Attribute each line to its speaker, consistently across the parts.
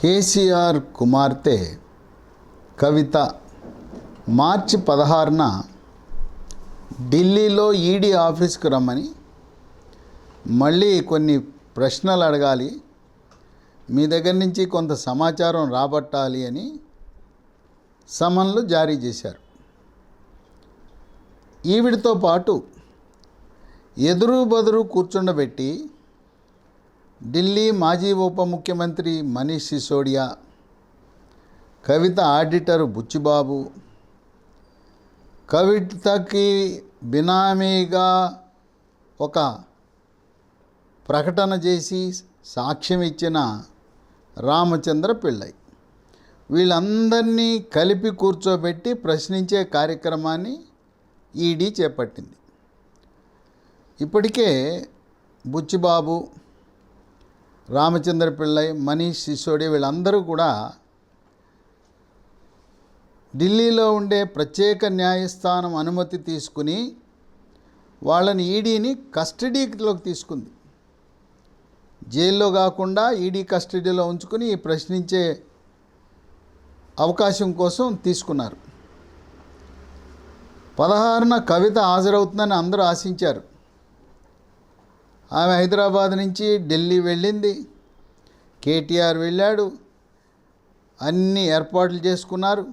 Speaker 1: కేసీఆర్ కుమార్తె కవిత మార్చి 16న ఢిల్లీలో ఈడీ ఆఫీస్కి రమ్మని, మళ్ళీ కొన్ని ప్రశ్నలు అడగాలి, మీ దగ్గర నుంచి కొంత సమాచారం రాబట్టాలి అని సమన్లు జారీ చేశారు. ఈవిడితో పాటు ఎదురు బదురు కూర్చుండబెట్టి ఢిల్లీ మాజీ ఉప ముఖ్యమంత్రి మనీష్ సిసోడియా, కవిత ఆడిటర్ బుచ్చిబాబు, కవితకి బినామీగా ఒక ప్రకటన చేసి సాక్ష్యం ఇచ్చిన రామచంద్ర పిళ్ళై, వీళ్ళందరినీ కలిపి కూర్చోబెట్టి ప్రశ్నించే కార్యక్రమాన్ని ఈడీ చేపట్టింది. ఇప్పటికే బుచ్చిబాబు, రామచంద్ర పిళ్ళై, మనీష్ సిసోడియా వీళ్ళందరూ కూడా ఢిల్లీలో ఉండే ప్రత్యేక న్యాయస్థానం అనుమతి తీసుకుని వాళ్ళని ఈడీని కస్టడీలోకి తీసుకుంది. జైల్లో కాకుండా ఈడీ కస్టడీలో ఉంచుకుని ప్రశ్నించే అవకాశం కోసం తీసుకున్నారు. 16న కవిత హాజరవుతుందని అందరూ ఆశించారు. ఆమె హైదరాబాద్ నుంచి ఢిల్లీ వెళ్ళింది, కేటీఆర్ వెళ్ళాడు, అన్ని ఏర్పాట్లు చేసుకున్నారు.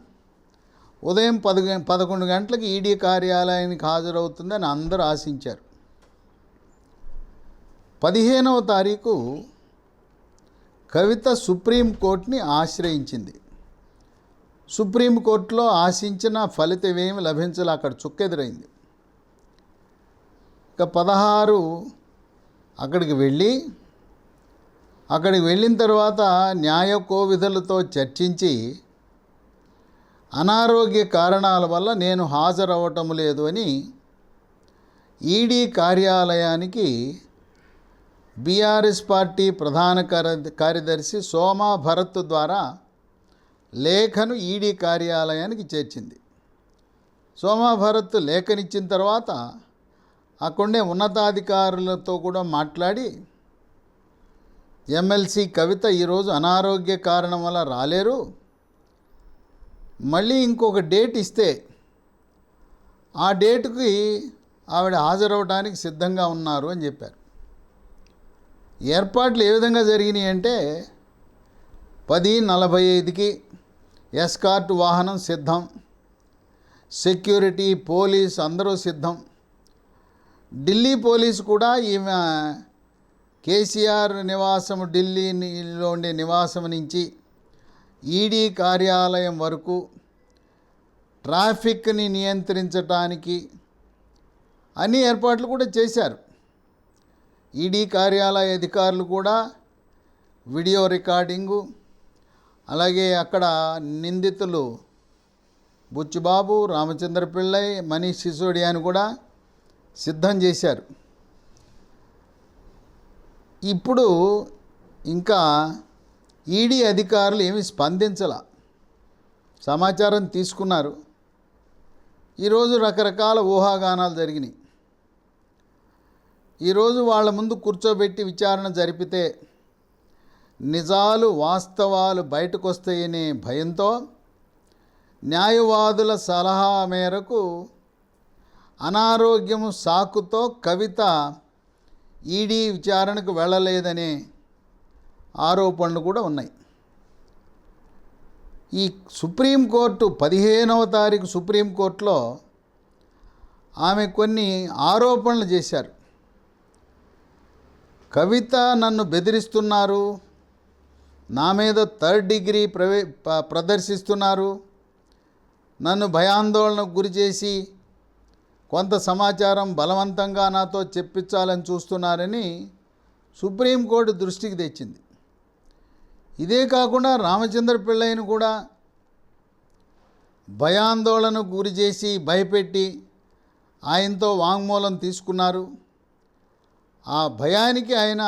Speaker 1: ఉదయం 11 గంటలకు ఈడీ కార్యాలయానికి హాజరవుతుందని అందరూ ఆశించారు. 15వ తారీఖు కవిత సుప్రీంకోర్టుని ఆశ్రయించింది. సుప్రీంకోర్టులో ఆశించిన ఫలితం ఏమి లభించాలి, అక్కడ చుక్కెదురైంది. ఇక 16 అక్కడికి వెళ్ళిన తర్వాత న్యాయ కోవిధులతో చర్చించి అనారోగ్య కారణాల వల్ల నేను హాజరవ్వటం లేదు అని ఈడీ కార్యాలయానికి బీఆర్ఎస్ పార్టీ ప్రధాన కార్యదర్శి సోమా భరత్ ద్వారా లేఖను ఈడీ కార్యాలయానికి చేర్చింది. సోమా భరత్ లేఖనిచ్చిన తర్వాత అక్కడే ఉన్నతాధికారులతో కూడా మాట్లాడి, ఎమ్మెల్సీ కవిత ఈరోజు అనారోగ్య కారణం వల్ల రాలేరు, మళ్ళీ ఇంకొక డేట్ ఇస్తే ఆ డేటుకి ఆవిడ హాజరవడానికి సిద్ధంగా ఉన్నారు అని చెప్పారు. ఏర్పాట్లు ఏ విధంగా జరిగినాయి అంటే 10:45కి ఎస్కార్ట్ వాహనం సిద్ధం, సెక్యూరిటీ, పోలీస్ అందరూ సిద్ధం. ఢిల్లీ పోలీసు కూడా ఈమె కేసీఆర్ నివాసం, ఢిల్లీలో ఉండే నివాసం నుంచి ఈడీ కార్యాలయం వరకు ట్రాఫిక్ని నియంత్రించడానికి అన్ని ఏర్పాట్లు కూడా చేశారు. ఈడీ కార్యాలయ అధికారులు కూడా వీడియో రికార్డింగు, అలాగే అక్కడ నిందితులు బుచ్చిబాబు, రామచంద్ర పిళ్ళై, మనీష్ సిసోడియాను కూడా సిద్ధం చేశారు. ఇప్పుడు ఇంకా ఈడీ అధికారులు ఏమీ స్పందించాల, సమాచారం తీసుకున్నారు. ఈరోజు రకరకాల ఊహాగానాలు జరిగినాయి. ఈరోజు వాళ్ళ ముందు కూర్చోబెట్టి విచారణ జరిపితే నిజాలు, వాస్తవాలు బయటకు వస్తాయనే భయంతో న్యాయవాదుల సలహా మేరకు అనారోగ్యము సాకుతో కవిత ఈడీ విచారణకు వెళ్ళలేదనే ఆరోపణలు కూడా ఉన్నాయి. ఈ సుప్రీంకోర్టు 15వ తారీఖు సుప్రీంకోర్టులో ఆమె కొన్ని ఆరోపణలు చేశారు. కవిత నన్ను బెదిరిస్తున్నారు, నా మీద 3rd డిగ్రీ ప్రదర్శిస్తున్నారు, నన్ను భయాందోళనకు గురి చేసి కొంత సమాచారం బలవంతంగా నాతో చెప్పించాలని చూస్తున్నారని సుప్రీంకోర్టు దృష్టికి తెచ్చింది. ఇదే కాకుండా రామచంద్ర పిళ్ళైను కూడా భయాందోళనకు గురి చేసి భయపెట్టి ఆయనతో వాంగ్మూలం తీసుకున్నారు. ఆ భయానికి ఆయన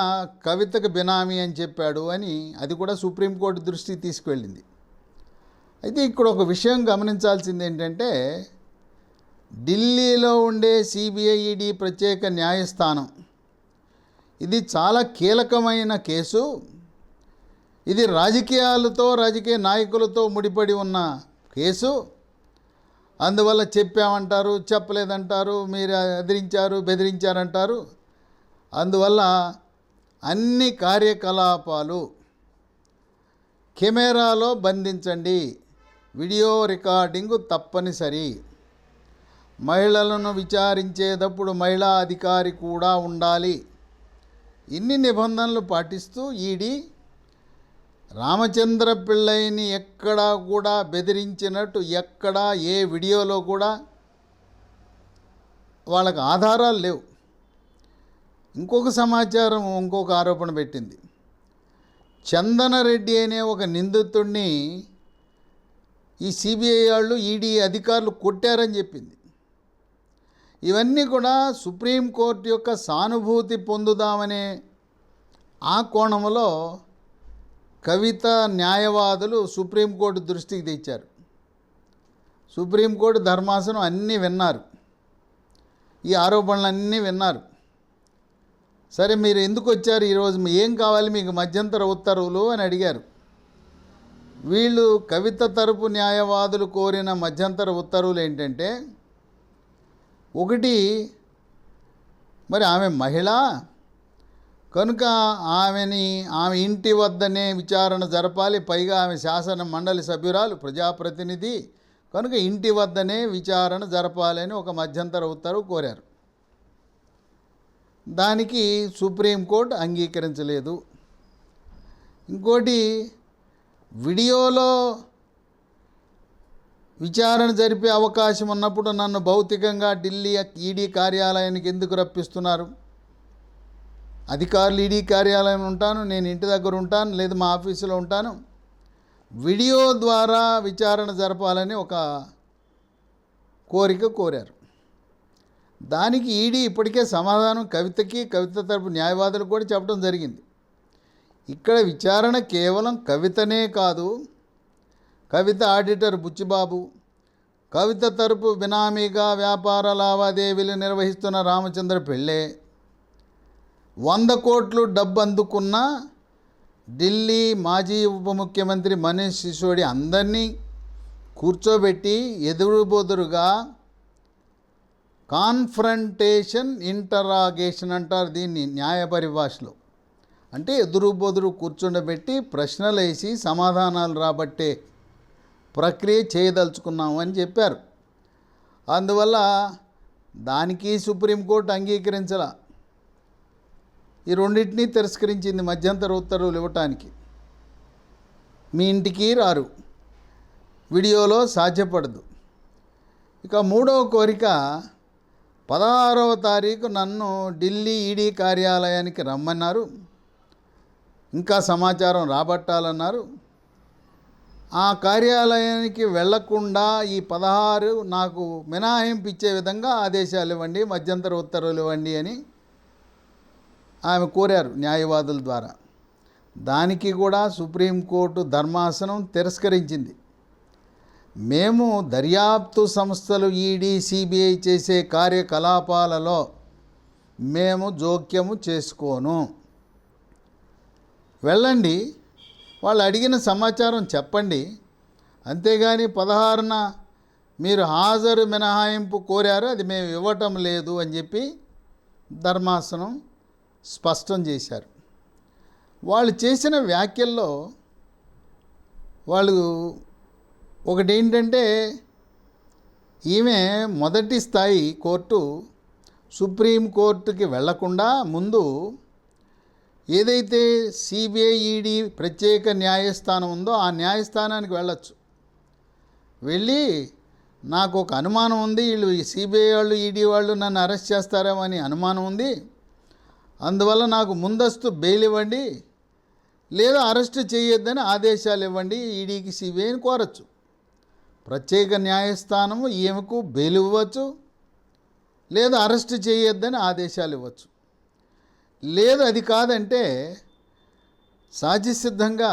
Speaker 1: కవితకు బినామీ అని చెప్పాడు అని అది కూడా సుప్రీంకోర్టు దృష్టికి తీసుకువెళ్ళింది. అయితే ఇక్కడ ఒక విషయం గమనించాల్సింది ఏంటంటే, ఢిల్లీలో ఉండే సిబిఐ ఈడీ ప్రత్యేక న్యాయస్థానం ఇది చాలా కీలకమైన కేసు. ఇది రాజకీయాలతో, రాజకీయ నాయకులతో ముడిపడి ఉన్న కేసు. అందువల్ల చెప్పామంటారు, చెప్పలేదంటారు, మీరు ఎదిరించారు, బెదిరించారంటారు. అందువల్ల అన్ని కార్యకలాపాలు కెమెరాలో బంధించండి, వీడియో రికార్డింగు తప్పనిసరి. మహిళలను విచారించేటప్పుడు మహిళా అధికారి కూడా ఉండాలి. ఇన్ని నిబంధనలు పాటిస్తూ ఈడీ రామచంద్ర పిళ్ళైని ఎక్కడా కూడా బెదిరించినట్టు ఎక్కడా ఏ వీడియోలో కూడా వాళ్ళకి ఆధారాలు లేవు. ఇంకొక సమాచారం, ఇంకొక ఆరోపణ పెట్టింది. చందనరెడ్డి అనే ఒక నిందితుడిని ఈ సిబిఐ వాళ్ళు, ఈడీ అధికారులు కొట్టారని చెప్పింది. ఇవన్నీ కూడా సుప్రీంకోర్టు యొక్క సానుభూతి పొందుదామనే ఆ కోణంలో కవిత న్యాయవాదులు సుప్రీంకోర్టు దృష్టికి తెచ్చారు. సుప్రీంకోర్టు ధర్మాసనం అన్నీ విన్నారు, ఈ ఆరోపణలన్నీ విన్నారు. సరే, మీరు ఎందుకు వచ్చారు ఈరోజు, ఏం కావాలి మీకు మధ్యంతర ఉత్తర్వులు అని అడిగారు. వీళ్ళు కవిత తరపు న్యాయవాదులు కోరిన మధ్యంతర ఉత్తర్వులు ఏంటంటే, ఒకటి, మరి ఆమె మహిళ కనుక ఆమె ఇంటి వద్దనే విచారణ జరపాలి. పైగా ఆమె శాసన మండలి సభ్యురాలు, ప్రజాప్రతినిధి కనుక ఇంటి వద్దనే విచారణ జరపాలని ఒక మధ్యంతర ఉత్తర్వు కోరారు. దానికి సుప్రీంకోర్టు అంగీకరించలేదు. ఇంకోటి, వీడియోలో విచారణ జరిపే అవకాశం ఉన్నప్పుడు నన్ను భౌతికంగా ఢిల్లీ ఈడీ కార్యాలయానికి ఎందుకు రప్పిస్తున్నారు? అధికారులు ఈడీ కార్యాలయం ఉంటాను, నేను ఇంటి దగ్గర ఉంటాను, లేదు మా ఆఫీసులో ఉంటాను. వీడియో ద్వారా విచారణ జరపాలని ఒక కోరిక కోరారు. దానికి ఈడీ ఇప్పటికే సమాధానం కవితకి, కవిత తరపు న్యాయవాదులకు కూడా చెప్పడం జరిగింది. ఇక్కడ విచారణ కేవలం కవితనే కాదు, కవిత ఆడిటర్ బుచ్చిబాబు, కవిత తరపు బినామీగా వ్యాపార లావాదేవీలు నిర్వహిస్తున్న రామచంద్ర పిళ్ళై, 100 కోట్లు డబ్బు అందుకున్న ఢిల్లీ మాజీ ఉప ముఖ్యమంత్రి మనీష్ సిసోడియా అందరినీ కూర్చోబెట్టి ఎదురుబొదురుగా కాన్ఫ్రంటేషన్ ఇంటరాగేషన్ అంటారు దీన్ని న్యాయ పరిభాషలో. అంటే ఎదురుబొదురు కూర్చుండబెట్టి ప్రశ్నలు వేసి సమాధానాలు రాబట్టే ప్రక్రియ చేయదలుచుకున్నాము అని చెప్పారు. అందువల్ల దానికి సుప్రీంకోర్టు అంగీకరించాల. ఈ రెండింటినీ తిరస్కరించింది మధ్యంతర ఉత్తర్వులు ఇవ్వటానికి. మీ ఇంటికి రారు, వీడియోలో సాధ్యపడదు. ఇక మూడవ కోరిక, 16వ తారీఖు నన్ను ఢిల్లీ ఈడీ కార్యాలయానికి రమ్మన్నారు, ఇంకా సమాచారం రాబట్టాలన్నారు. ఆ కార్యాలయానికి వెళ్లకుండా ఈ 16 నాకు మినహాయింపు ఇచ్చే విధంగా ఆదేశాలు ఇవ్వండి, మధ్యంతర ఉత్తర్వులు ఇవ్వండి అని ఆమె కోరారు న్యాయవాదుల ద్వారా. దానికి కూడా సుప్రీంకోర్టు ధర్మాసనం తిరస్కరించింది. మేము దర్యాప్తు సంస్థలు ఈడీ, సిబిఐ చేసే కార్యకలాపాలలో మేము జోక్యము చేసుకోను. వెళ్ళండి, వాళ్ళు అడిగిన సమాచారం చెప్పండి, అంతేగాని 16న మీరు హాజరు మినహాయింపు కోరారు, అది మేము ఇవ్వటం లేదు అని చెప్పి ధర్మాసనం స్పష్టం చేశారు. వాళ్ళు చేసిన వ్యాఖ్యల్లో వాళ్ళు ఒకటేంటంటే, ఈమె మొదటి స్థాయి కోర్టు సుప్రీంకోర్టుకి వెళ్లకుండా ముందు ఏదైతే సిబిఐ ఈడీ ప్రత్యేక న్యాయస్థానం ఉందో ఆ న్యాయస్థానానికి వెళ్ళొచ్చు. వెళ్ళి నాకు ఒక అనుమానం ఉంది, వీళ్ళు సిబిఐ వాళ్ళు ఈడీ వాళ్ళు నన్ను అరెస్ట్ చేస్తారేమో అని అనుమానం ఉంది, అందువల్ల నాకు ముందస్తు బెయిల్ ఇవ్వండి, లేదా అరెస్ట్ చేయొద్దని ఆదేశాలు ఇవ్వండి ఈడీకి, సిబిఐని కోరచ్చు. ప్రత్యేక న్యాయస్థానము ఈమెకు బెయిల్ ఇవ్వచ్చు, లేదా అరెస్ట్ చేయొద్దని ఆదేశాలు ఇవ్వచ్చు. లేదు అది కాదంటే సహజసిద్ధంగా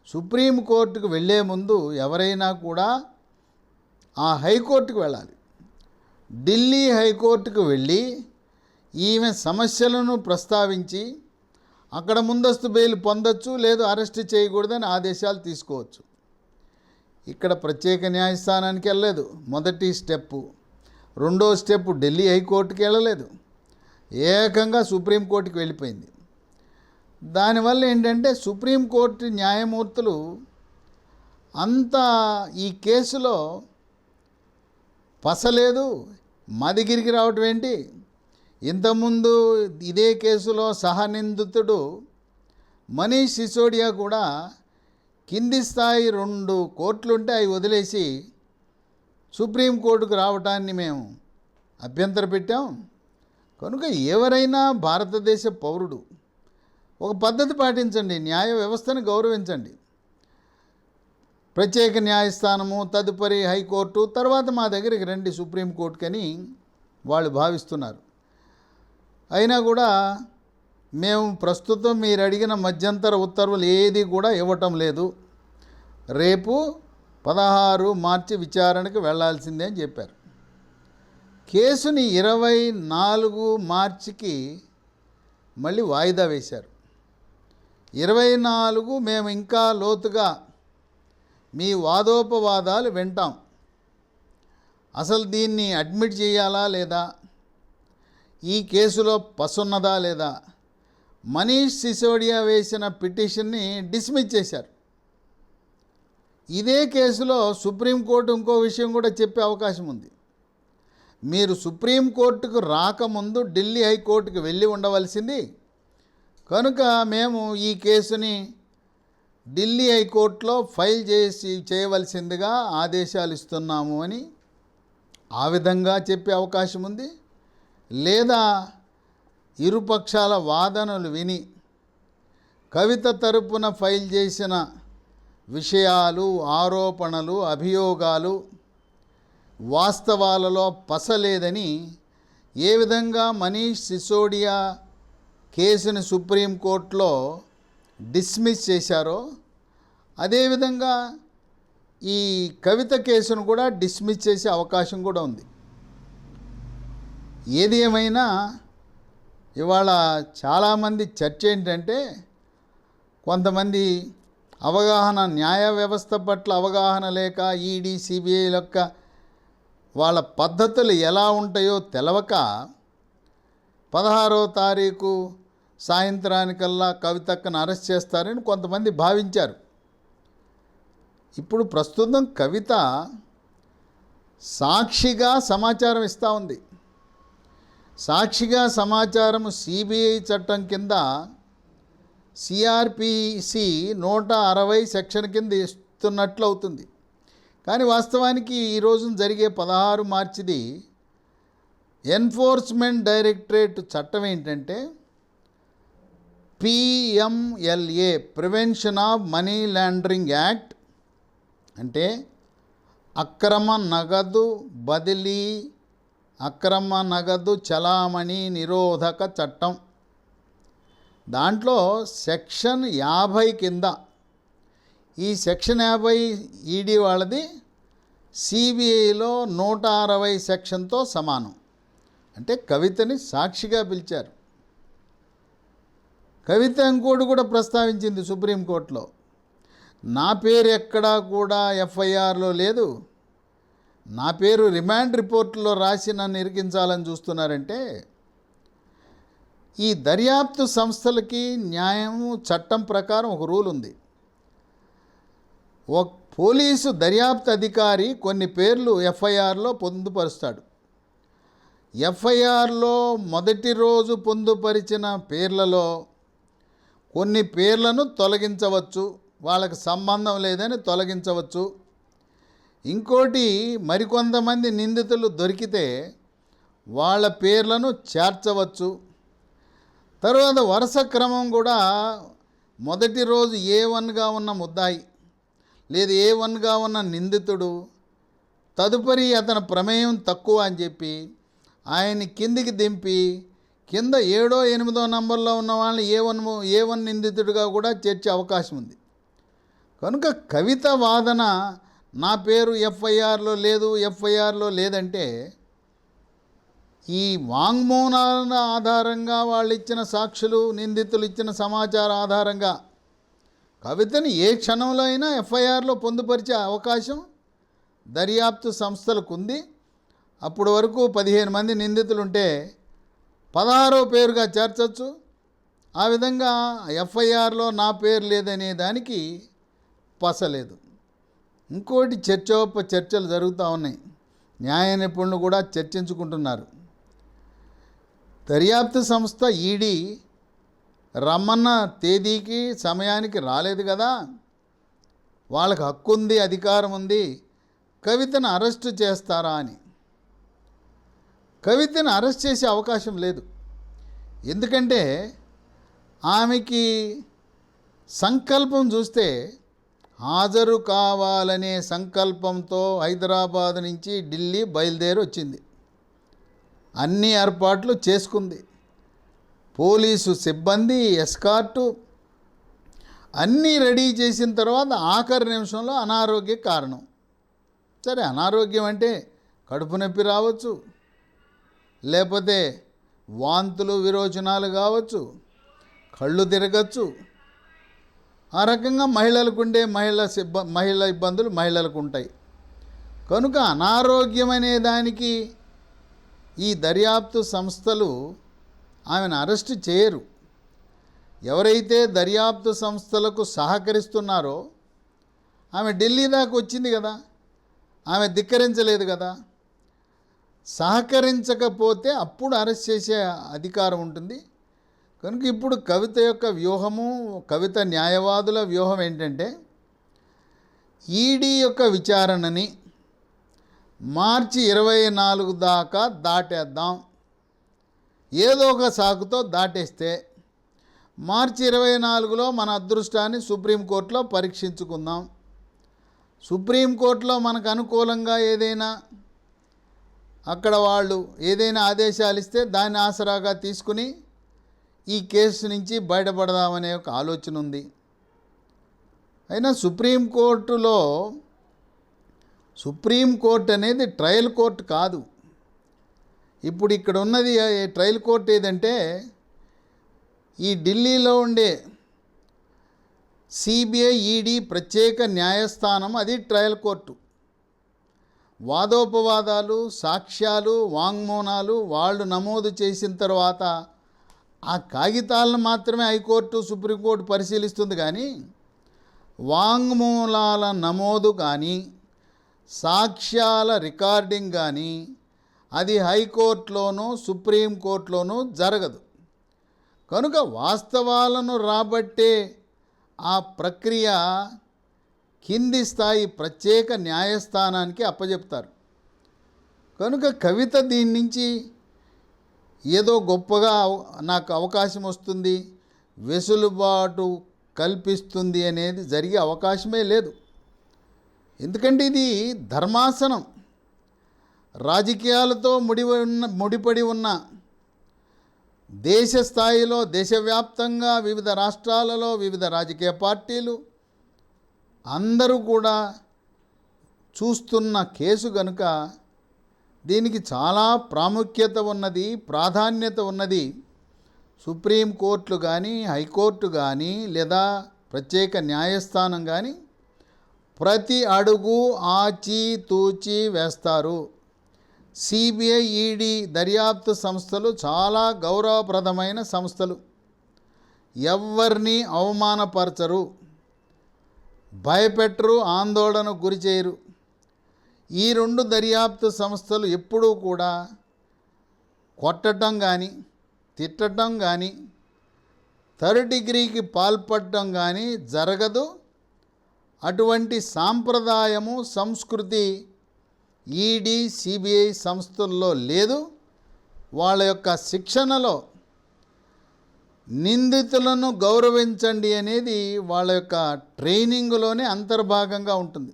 Speaker 1: సుప్రీంకోర్టుకు వెళ్ళే ముందు ఎవరైనా కూడా ఆ హైకోర్టుకు వెళ్ళాలి. ఢిల్లీ హైకోర్టుకు వెళ్ళి ఈమె సమస్యలను ప్రస్తావించి అక్కడ ముందస్తు బెయిల్ పొందొచ్చు, లేదు అరెస్ట్ చేయకూడదని ఆదేశాలు తీసుకోవచ్చు. ఇక్కడ ప్రత్యేక న్యాయస్థానానికి వెళ్ళలేదు, మొదటి స్టెప్పు. రెండో స్టెప్ ఢిల్లీ హైకోర్టుకి వెళ్ళలేదు, ఏకంగా సుప్రీంకోర్టుకి వెళ్ళిపోయింది. దానివల్ల ఏంటంటే సుప్రీంకోర్టు న్యాయమూర్తులు అంతా ఈ కేసులో పసలేదు, మదిగిరికి రావటం ఏంటి. ఇంతకుముందు ఇదే కేసులో సహనిందితుడు మనీష్ సిసోడియా కూడా కింది స్థాయి 2 కోర్టులుంటే అవి వదిలేసి సుప్రీంకోర్టుకు రావటాన్ని మేము అభ్యంతర పెట్టాం. కనుక ఎవరైనా భారతదేశ పౌరుడు ఒక పద్ధతి పాటించండి, న్యాయ వ్యవస్థను గౌరవించండి. ప్రత్యేక న్యాయస్థానము, తదుపరి హైకోర్టు, తర్వాత మా దగ్గరికి రండి సుప్రీంకోర్టుకని వాళ్ళు భావిస్తున్నారు. అయినా కూడా మేము ప్రస్తుతం మీరు అడిగిన మధ్యంతర ఉత్తర్వులు ఏది కూడా ఇవ్వటం లేదు. రేపు 16 మార్చి విచారణకు వెళ్లాల్సిందే అని చెప్పారు. కేసుని 24 మార్చికి మళ్ళీ వాయిదా వేశారు. 24 మేము ఇంకా లోతుగా మీ వాదోపవాదాలు వింటాం. అసలు దీన్ని అడ్మిట్ చేయాలా లేదా, ఈ కేసులో పసున్నదా లేదా, మనీష్ సిసోడియా వేసిన పిటిషన్ని డిస్మిస్ చేశారు. ఇదే కేసులో సుప్రీంకోర్టు ఇంకో విషయం కూడా చెప్పే అవకాశం ఉంది. మీరు సుప్రీంకోర్టుకు రాకముందు ఢిల్లీ హైకోర్టుకు వెళ్ళి ఉండవలసింది, కనుక మేము ఈ కేసుని ఢిల్లీ హైకోర్టులో ఫైల్ చేయవలసిందిగా ఆదేశాలు ఇస్తున్నాము అని ఆ విధంగా చెప్పే అవకాశం ఉంది. లేదా ఇరుపక్షాల వాదనలు విని కవిత తరపున ఫైల్ చేసిన విషయాలు, ఆరోపణలు, అభియోగాలు వాస్తవాలలో పసలేదని ఏ విధంగా మనీష్ సిసోడియా కేసుని సుప్రీంకోర్టులో డిస్మిస్ చేశారో అదేవిధంగా ఈ కవిత కేసును కూడా డిస్మిస్ చేసే అవకాశం కూడా ఉంది. ఏది ఏమైనా ఇవాళ చాలామంది చర్చ ఏంటంటే, కొంతమంది అవగాహన, న్యాయ వ్యవస్థ పట్ల అవగాహన లేక, ఈడీ సిబిఐ యొక్క వాళ్ళ పద్ధతులు ఎలా ఉంటాయో తెలవక 16వ తారీఖు సాయంత్రానికల్లా కవితక్కను అరెస్ట్ చేస్తారని కొంతమంది భావించారు. ఇప్పుడు ప్రస్తుతం కవిత సాక్షిగా సమాచారం ఇస్తూ ఉంది. సాక్షిగా సమాచారం సిబిఐ చట్టం కింద సిఆర్పిసి 160 సెక్షన్ కింద ఇస్తున్నట్లు అవుతుంది. కానీ వాస్తవానికి ఈరోజు జరిగే 16 మార్చిది ఎన్ఫోర్స్మెంట్ డైరెక్టరేట్ చట్టం ఏంటంటే PMLA, prevention of money laundering act, అంటే అక్రమ నగదు బదిలీ, అక్రమ నగదు చలామణి నిరోధక చట్టం. దాంట్లో సెక్షన్ 50 కింద, ఈ సెక్షన్ 50 ఈడీ వాళ్ళది సిబిఐలో 160 సెక్షన్తో సమానం. అంటే కవితని సాక్షిగా పిలిచారు. కవిత ఇంకోటి కూడా ప్రస్తావించింది సుప్రీంకోర్టులో, నా పేరు ఎక్కడా కూడా ఎఫ్ఐఆర్లో లేదు, నా పేరు రిమాండ్ రిపోర్టులో రాసి నన్ను ఇరికించాలని చూస్తున్నారంటే, ఈ దర్యాప్తు సంస్థలకి న్యాయము చట్టం ప్రకారం ఒక రూల్ ఉంది. ఒక పోలీసు దర్యాప్తు అధికారి కొన్ని పేర్లు ఎఫ్ఐఆర్లో పొందుపరుస్తాడు. ఎఫ్ఐఆర్లో మొదటి రోజు పొందుపరిచిన పేర్లలో కొన్ని పేర్లను తొలగించవచ్చు, వాళ్ళకి సంబంధం లేదని తొలగించవచ్చు. ఇంకోటి, మరికొంతమంది నిందితులు దొరికితే వాళ్ళ పేర్లను చేర్చవచ్చు. తర్వాత వరుస క్రమం కూడా మొదటి రోజు A1గా ఉన్న ముద్దాయి లేదు A1గా ఉన్న నిందితుడు, తదుపరి అతని ప్రమేయం తక్కువ అని చెప్పి ఆయన్ని కిందికి దింపి కింద 7వ 8వ నంబర్లో ఉన్న వాళ్ళని A1 నిందితుడిగా కూడా చేర్చే అవకాశం ఉంది. కనుక కవిత వాదన నా పేరు ఎఫ్ఐఆర్లో లేదు, ఎఫ్ఐఆర్లో లేదంటే ఈ వాంగ్మూలాల ఆధారంగా వాళ్ళు ఇచ్చిన సాక్షులు, నిందితులు ఇచ్చిన సమాచారం ఆధారంగా కవితని ఏ క్షణంలో అయినా ఎఫ్ఐఆర్లో పొందుపరిచే అవకాశం దర్యాప్తు సంస్థలకు ఉంది. అప్పటి వరకు 15 మంది నిందితులుంటే 16వ పేరుగా చేర్చచ్చు. ఆ విధంగా ఎఫ్ఐఆర్లో నా పేరు లేదనే దానికి పసలేదు. ఇంకోటి చర్చలు జరుగుతూ ఉన్నాయి. న్యాయ నిపుణులు కూడా చర్చించుకుంటున్నారు. దర్యాప్తు సంస్థ ఈడీ రమ్మన్న తేదీకి సమయానికి రాలేదు కదా, వాళ్ళకి హక్కు ఉంది, అధికారం ఉంది, కవితను అరెస్టు చేస్తారా అని. కవితను అరెస్ట్ చేసే అవకాశం లేదు. ఎందుకంటే ఆమెకి సంకల్పం చూస్తే హాజరు కావాలనే సంకల్పంతో హైదరాబాద్ నుంచి ఢిల్లీ బయలుదేరి వచ్చింది. అన్ని ఏర్పాట్లు చేసుకుంది. పోలీసు సిబ్బంది, ఎస్కార్టు అన్నీ రెడీ చేసిన తర్వాత ఆఖరి నిమిషంలో అనారోగ్య కారణం. సరే, అనారోగ్యం అంటే కడుపు నొప్పి రావచ్చు, లేకపోతే వాంతులు విరోచనాలు కావచ్చు, కళ్ళు తిరగచ్చు. ఆ రకంగా మహిళల ఇబ్బందులు మహిళలకు ఉంటాయి. కనుక అనారోగ్యం అనే దానికి ఈ దర్యాప్తు సంస్థలు ఆమెను అరెస్ట్ చేయరు. ఎవరైతే దర్యాప్తు సంస్థలకు సహకరిస్తున్నారో, ఆమె ఢిల్లీ దాకా వచ్చింది కదా, ఆమె ధిక్కరించలేదు కదా, సహకరించకపోతే అప్పుడు అరెస్ట్ చేసే అధికారం ఉంటుంది. కనుక ఇప్పుడు కవిత యొక్క వ్యూహము, కవిత న్యాయవాదుల వ్యూహం ఏంటంటే ఈడీ యొక్క విచారణని మార్చి 24 దాకా దాటేద్దాం. ఏదో ఒక సాకుతో దాటేస్తే మార్చి 24లో మన అదృష్టాన్ని సుప్రీంకోర్టులో పరీక్షించుకుందాం. సుప్రీంకోర్టులో మనకు అనుకూలంగా ఏదైనా అక్కడ వాళ్ళు ఏదైనా ఆదేశాలు ఇస్తే దాన్ని ఆసరాగా తీసుకుని ఈ కేసు నుంచి బయటపడదామనే ఒక ఆలోచన ఉంది. అయినా సుప్రీంకోర్టు అనేది ట్రయల్ కోర్టు కాదు. ఇప్పుడు ఇక్కడ ఉన్నది ట్రయల్ కోర్టు ఏదంటే ఈ ఢిల్లీలో ఉండే సిబిఐ, ఈడీ ప్రత్యేక న్యాయస్థానం, అది ట్రయల్ కోర్టు. వాదోపవాదాలు, సాక్ష్యాలు, వాంగ్మూలాలు వాళ్ళు నమోదు చేసిన తర్వాత ఆ కాగితాలను మాత్రమే హైకోర్టు, సుప్రీంకోర్టు పరిశీలిస్తుంది. కానీ వాంగ్మూలాల నమోదు కానీ సాక్ష్యాల రికార్డింగ్ కానీ అది హైకోర్టులోనూ సుప్రీంకోర్టులోనూ జరగదు. కనుక వాస్తవాలను రాబట్టే ఆ ప్రక్రియ కింది స్థాయి ప్రత్యేక న్యాయస్థానానికి అప్పచెప్తారు. కనుక కవిత దీని నుంచి ఏదో గొప్పగా నాకు అవకాశం వస్తుంది, వెసులుబాటు కల్పిస్తుంది అనేది జరిగే అవకాశమే లేదు. ఎందుకంటే ఇది ధర్మాసనం, రాజకీయాలతో ముడిపడి ఉన్న దేశ స్థాయిలో, దేశవ్యాప్తంగా వివిధ రాష్ట్రాలలో వివిధ రాజకీయ పార్టీలు అందరూ కూడా చూస్తున్న కేసు కనుక దీనికి చాలా ప్రాముఖ్యత ఉన్నది, ప్రాధాన్యత ఉన్నది. సుప్రీంకోర్టులు కానీ, హైకోర్టు కానీ, లేదా ప్రత్యేక న్యాయస్థానం కానీ ప్రతి అడుగు ఆచితూచి వేస్తారు. సిబిఐ, ఈడీ దర్యాప్తు సంస్థలు చాలా గౌరవప్రదమైన సంస్థలు. ఎవరిని అవమానపరచరు, భయపెట్టరు, ఆందోళనకు గురి చేయరు. ఈ 2 దర్యాప్తు సంస్థలు ఎప్పుడూ కూడా కొట్టడం కానీ, తిట్టడం కానీ, థర్డ్ డిగ్రీకి పాల్పడటం కానీ జరగదు. అటువంటి సాంప్రదాయము, సంస్కృతి ఈడీ, సిబిఐ సంస్థల్లో లేదు. వాళ్ళ యొక్క శిక్షణలో నిందితులను గౌరవించండి అనేది వాళ్ళ యొక్క ట్రైనింగ్లోనే అంతర్భాగంగా ఉంటుంది.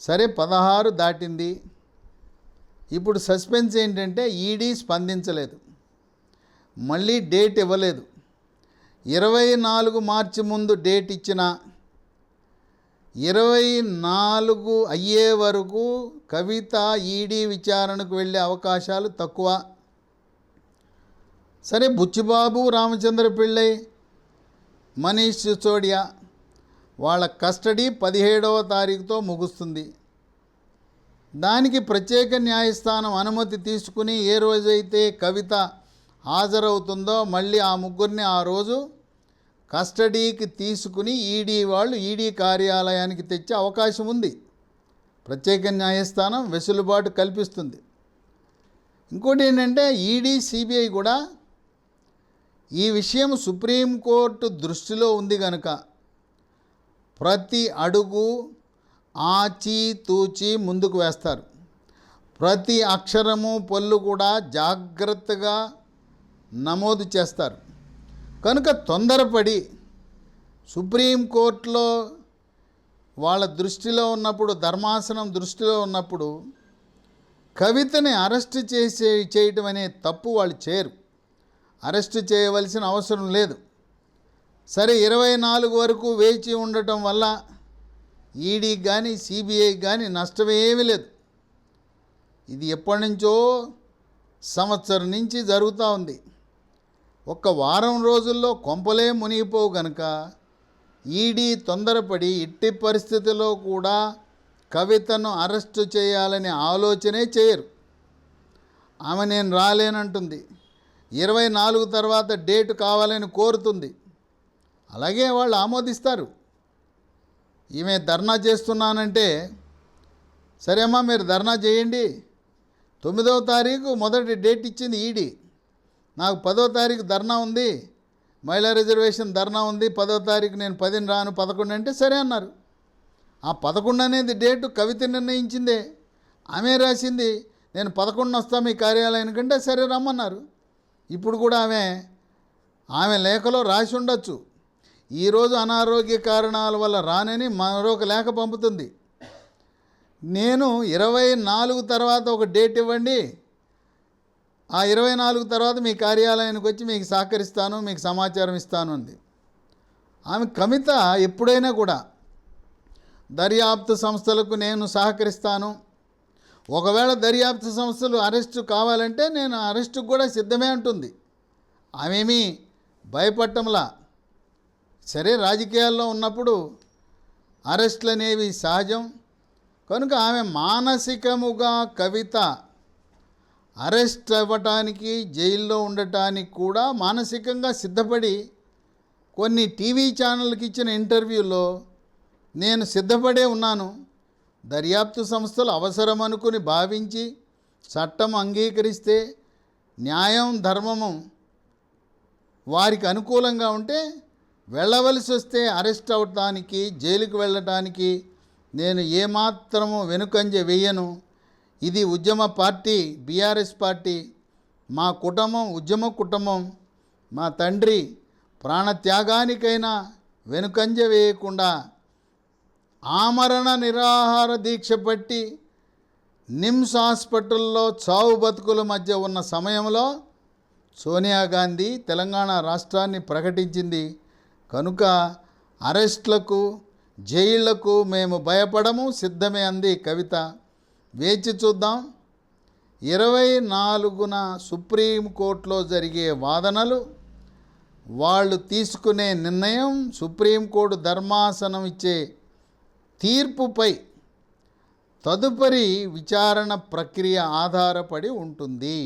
Speaker 1: సరే, 16 దాటింది. ఇప్పుడు సస్పెన్స్ ఏంటంటే ఈడీ స్పందించలేదు, మళ్ళీ డేట్ ఇవ్వలేదు. 24 మార్చి ముందు డేట్ ఇచ్చిన 24 అయ్యే వరకు కవిత ఈడీ విచారణకు వెళ్ళే అవకాశాలు తక్కువ. సరే, బుచ్చిబాబు, రామచంద్ర పిళ్ళై, మనీష్ సిసోడియా వాళ్ళ కస్టడీ 17వ తారీఖుతో ముగుస్తుంది. దానికి ప్రత్యేక న్యాయస్థానం అనుమతి తీసుకుని ఏ రోజైతే కవిత హాజరవుతుందో మళ్ళీ ఆ ముగ్గురిని ఆ రోజు కస్టడీకి తీసుకుని ఈడీ కార్యాలయానికి తెచ్చే అవకాశం ఉంది. ప్రత్యేక న్యాయస్థానం వెసులుబాటు కల్పిస్తుంది. ఇంకోటి ఏంటంటే, ఈడీ, సిబిఐ కూడా ఈ విషయం సుప్రీంకోర్టు దృష్టిలో ఉంది కనుక ప్రతి అడుగు ఆచితూచి ముందుకు వేస్తారు. ప్రతి అక్షరము పొల్లు కూడా జాగ్రత్తగా నమోదు చేస్తారు. కనుక తొందరపడి సుప్రీంకోర్టులో వాళ్ళ దృష్టిలో ఉన్నప్పుడు, ధర్మాసనం దృష్టిలో ఉన్నప్పుడు కవితని అరెస్ట్ చేయటం అనే తప్పు వాళ్ళు చేయరు. అరెస్ట్ చేయవలసిన అవసరం లేదు. సరే, 24 వరకు వేచి ఉండటం వల్ల ఈడీకి కానీ సిబిఐకి కానీ నష్టమేమీ లేదు. ఇది ఎప్పటి నుంచో సంవత్సరం నుంచి జరుగుతూ ఉంది. ఒక్క వారం రోజుల్లో కొంపలే మునిగిపోవు గనుక ఈడీ తొందరపడి ఎట్టి పరిస్థితుల్లో కూడా కవితను అరెస్టు చేయాలనే ఆలోచనే చేయరు. ఆమె నేను రాలేనంటుంది. 24 తర్వాత డేటు కావాలని కోరుతుంది. అలాగే వాళ్ళు ఆమోదిస్తారు. ఈమె ధర్నా చేస్తున్నానంటే, సరే అమ్మా మీరు ధర్నా చేయండి, 9వ తారీఖు మొదటి డేట్ ఇచ్చింది ఈడీ, నాకు 10వ తారీఖు ధర్నా ఉంది, మహిళా రిజర్వేషన్ ధర్నా ఉంది, 10వ తారీఖు నేను 10ని రాను 11 అంటే సరే అన్నారు. ఆ 11 అనేది డేటు కవిత నిర్ణయించిందే, ఆమె రాసింది. నేను 11 వస్తా మీ కార్యాలయానికంటే సరే రమ్మన్నారు. ఇప్పుడు కూడా ఆమె లేఖలో రాసి ఉండొచ్చు, ఈరోజు అనారోగ్య కారణాల వల్ల రానని మరొక లేఖ పంపుతుంది. నేను 24 తర్వాత ఒక డేట్ ఇవ్వండి, ఆ 24 తర్వాత మీ కార్యాలయానికి వచ్చి మీకు సహకరిస్తాను, మీకు సమాచారం ఇస్తాను అంది. ఆమె కవిత ఎప్పుడైనా కూడా దర్యాప్తు సంస్థలకు నేను సహకరిస్తాను, ఒకవేళ దర్యాప్తు సంస్థలు అరెస్టు కావాలంటే నేను అరెస్టుకు కూడా సిద్ధమే అంటుంది. ఆమెమీ భయపడటంలా. సరే, రాజకీయాల్లో ఉన్నప్పుడు అరెస్టులు అనేవి సహజం కనుక ఆమె మానసికముగా కవిత అరెస్ట్ అవ్వటానికి, జైల్లో ఉండటానికి కూడా మానసికంగా సిద్ధపడి కొన్ని టీవీ ఛానళ్ళకి ఇచ్చిన ఇంటర్వ్యూలో నేను సిద్ధపడే ఉన్నాను, దర్యాప్తు సంస్థలు అవసరం అనుకుని భావించి చట్టం అంగీకరిస్తే, న్యాయం ధర్మము వారికి అనుకూలంగా ఉంటే వెళ్ళవలసి వస్తే అరెస్ట్ అవటానికి, జైలుకు వెళ్ళటానికి నేను ఏమాత్రము వెనుకంజ వేయను. ఇది ఉద్యమ పార్టీ, బీఆర్ఎస్ పార్టీ, మా కుటుంబం ఉద్యమ కుటుంబం. మా తండ్రి ప్రాణత్యాగానికైనా వెనుకంజ వేయకుండా ఆమరణ నిరాహార దీక్ష పట్టి నిమ్స్ హాస్పిటల్లో చావు బతుకుల మధ్య ఉన్న సమయంలో సోనియా గాంధీ తెలంగాణ రాష్ట్రాన్ని ప్రకటించింది. కనుక అరెస్ట్లకు, జైళ్లకు మేము భయపడము, సిద్ధమే అంది కవిత. వేచి చూద్దాం. 24న సుప్రీంకోర్టులో జరిగే వాదనలు, వాళ్ళు తీసుకునే నిర్ణయం, సుప్రీంకోర్టు ధర్మాసనం ఇచ్చే తీర్పుపై తదుపరి విచారణ ప్రక్రియ ఆధారపడి ఉంటుంది.